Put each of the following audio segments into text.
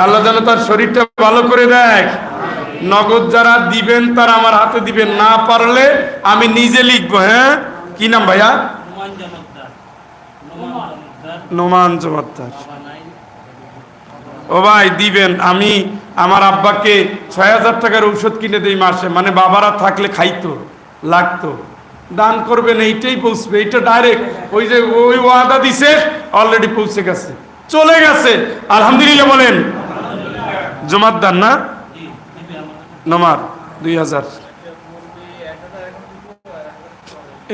আল্লাহ যেন তার শরীরটা ভালো করে দেয়। নগদ যারা দিবেন তারা আমার হাতে দিবেন, না পারলে আমি নিজে লিখবো। হ্যাঁ, কি নাম ভাইয়া? নোমান জমাদ্দার। ও ভাই দিবেন, আমি আমার আব্বাকে ৬,০০০ টাকার ঔষধ কিনে দেই মাসে, মানে বাবারা থাকলে খাইতো, লাগতো। দান করবেন, এইটাই পৌঁছবে, এইটা ডাইরেক্ট ওই যে ওই ওয়াদা দিছে অলরেডি পৌঁছে গেছে, চলে গেছে। আলহামদুলিল্লাহ বলেন। জমাদ্দার না নমার ২০০০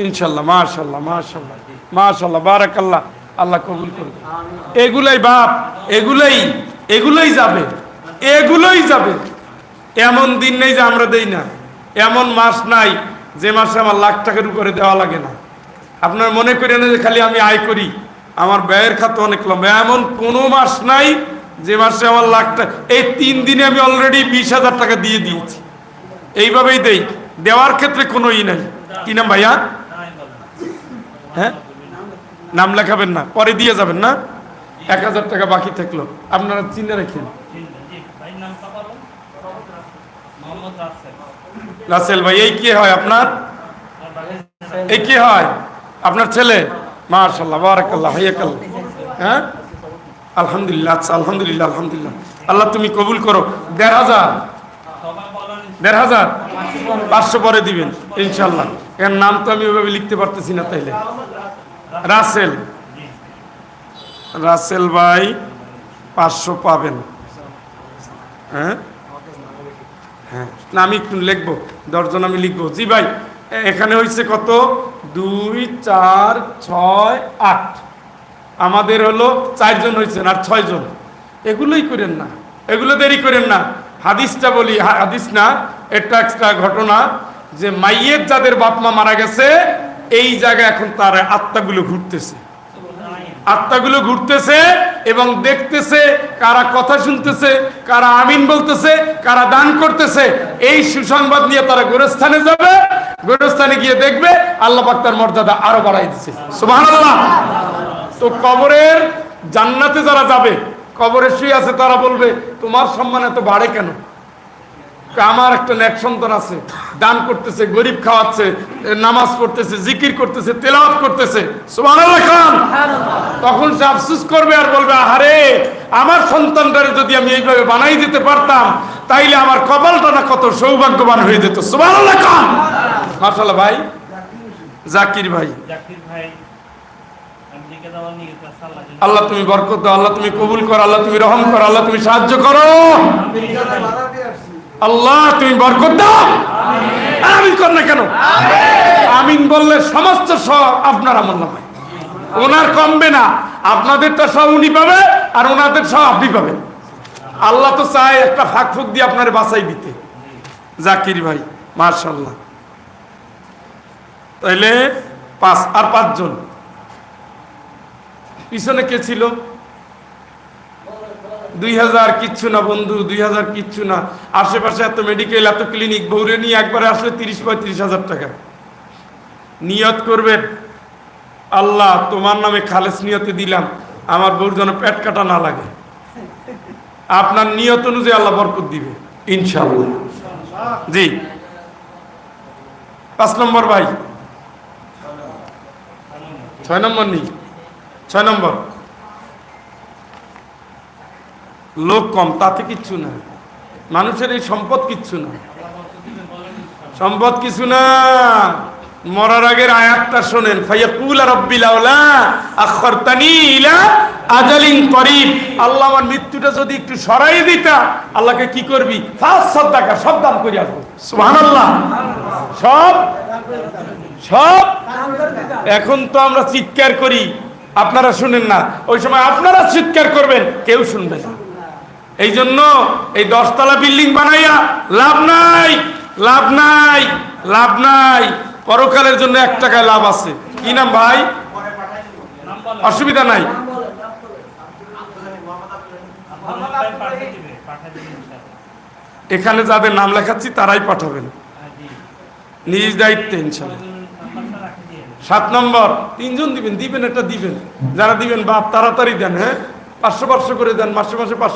ইনশাল্লাহ। মাশাল্লাহ মাশাল্লাহ মাশাল্লাহ, বারাকাল্লাহ, আল্লাহ কবুল করবে। এগুলাই বাপ, এগুলোই যাবে, এগুলোই যাবে। এমন দিন নেই যে আমরা দেই না, এমন মাস নাই যে মাসে আমার লাখ টাকার উপরে দেওয়া লাগে না। আপনার মনে করেন যে খালি আমি আয় করি, আমার ব্যয়ের খাতে অনেক লম্বা, এমন কোনো মাস নাই যে মাসে আমার লাখ টাকা। এই 3 দিনে আমি অলরেডি 20,000 টাকা দিয়ে দিয়েছি। এইভাবেই দেই, দেওয়ার ক্ষেত্রে কোনো নাই। কি নাম ভাইয়া? হ্যাঁ, নাম লেখাবেন না, পরে দিয়ে যাবেন না। 1,000 টাকা বাকি থাকলো, আপনারা চিনে রাখেন। রাসেল ভাই, এই কি হয় আপনার? এই কি হয় আপনার ছেলে? মাশাআল্লাহ, বারাকাল্লাহ, হাইয়াকাল্লাহ। হ্যাঁ, আলহামদুলিল্লাহ। আচ্ছা, আলহামদুলিল্লাহ, আলহামদুলিল্লাহ। আল্লাহ তুমি কবুল করো। 1,500 500 পরে দিবেন ইনশাল্লাহ। এর নাম তো আমি ওইভাবে লিখতে পারতেছি না। তাইলে রাসেল ভাই 500 পাবেন। হ্যাঁ হ্যাঁ, না আমি একটু লিখবো, 10 জন আমি লিখবো। জি ভাই, এখানে হয়েছে কত? 2 4 6 8, আমাদের হলো 4 জন হয়েছেন, আর 6 জন। এগুলোই করেন না, এগুলো দেরি করেন না। হাদিসটা বলি, হাদিস না, এটা একটা ঘটনা যে মাইয়ের যাদের বাপ মা মারা গেছে, এই জায়গায় এখন তার আত্মাগুলো ঘুরতেছে এবং দেখতেছে কারা কথা শুনতেছে, কারা আমিন বলতেছে, কারা দান করতেছে। এই সুসংবাদ নিয়ে তারা গোরস্থানে যাবে, গোরস্থানে গিয়ে দেখবে আল্লাহ পাক তার মর্যাদা আরো বাড়াই দিচ্ছে। সুবহানাল্লাহ। তো কবরের জান্নাতে যারা যাবে, কবরে শুয়ে আছে, তারা বলবে তোমার সম্মান এত বাড়ে কেন? আমার একটা নেক সন্তান আছে, দান করতেছে, গরিব খাওয়াচ্ছে, নামাজ পড়তেছে, জিকির করতেছে, তেলাওয়াত করতেছে। সুবহানাল্লাহ খান। তখন সে আফসোস করবে আর বলবে আরে আমার সন্তানটারে যদি আমি এইভাবে বানাই দিতে পারতাম, তাইলে আমার কপালটা না কত সৌভাগ্যবান হয়ে যেত। সুবহানাল্লাহ খান। মাশাআল্লাহ ভাই, জাকির ভাই, আল্লাহ তুমি বরকত দাও, আল্লাহ তুমি কবুল করো, আল্লাহ তুমি রহম করো, আল্লাহ তুমি সাহায্য করো, আল্লাহ তুমি বরকত দাও। আমিন কর না কেন? আমিন বললে সমস্ত সব আপনার আমল নামায়, ওনার কমবে না। আপনাদেরটা সব উনি পাবে, আর ওনাদের সব আপনি পাবেন। আল্লাহ তো চায় একটা ফাঁক ফুক দিয়ে আপনার বাঁচাই দিতে। জাকির ভাই মাশাআল্লাহ। তাইলে 5 আর 5 জন। পিছনে কে ছিল? 2,000 কিচ্ছু না বন্ধু, 2,000 কিচ্ছু না। আশেপাশে এত মেডিকেল, এত ক্লিনিক, বউরে নিয়ে একবারে আসলে 30-35,000 টাকা। নিয়ত করবেন আল্লাহ তোমার নামে খালেস নিয়তে দিলাম, আমার বউর যেন পেট কাটা না লাগে। আপনার নিয়ত অনুযায়ী আল্লাহ বরকত দিবে ইনশাআল্লাহ। জি, 5 নম্বর ভাই, 6 নম্বর নেই, 6 নম্বর। লোক কম তাতে কিচ্ছু না, মানুষের এই সম্পদ কিচ্ছু না, সম্পদ কিছু না। মরার আগের আয়াতটা শোনেন, ফায়াকুল রাব্বি লাউলা আখরতানি ইলা আজালিন করিব। আল্লাহ আমার মৃত্যুটা যদি একটু সরাই দিতা, আল্লাহকে কি করবি? 5 সাদাকা সব দান করে আসবো। সুবহানাল্লাহ। সব এখন তো আমরা চিৎকার করি, আপনারা শুনেন না। ওই সময় আপনারা চিৎকার করবেন, কেউ শুনবে না। এই জন্য এই 10 তলা বিল্ডিং বানাইয়া লাভ নাই, লাভ নাই, লাভ নাই। পরকালের জন্য 1 টাকায় লাভ আছে। কি নাম ভাই? অসুবিধা নাই। এখানে যাদের নাম লেখাচ্ছি তারাই পাঠাবেন নিজ দায়িত্বে ইনশাআল্লাহ। 7 নম্বর 3 জন দিবেন, একটা দিবেন। যারা দিবেন বাপ তাড়াতাড়ি দেন। হ্যাঁ, 500 করে দেন, মাসে মাসে 500।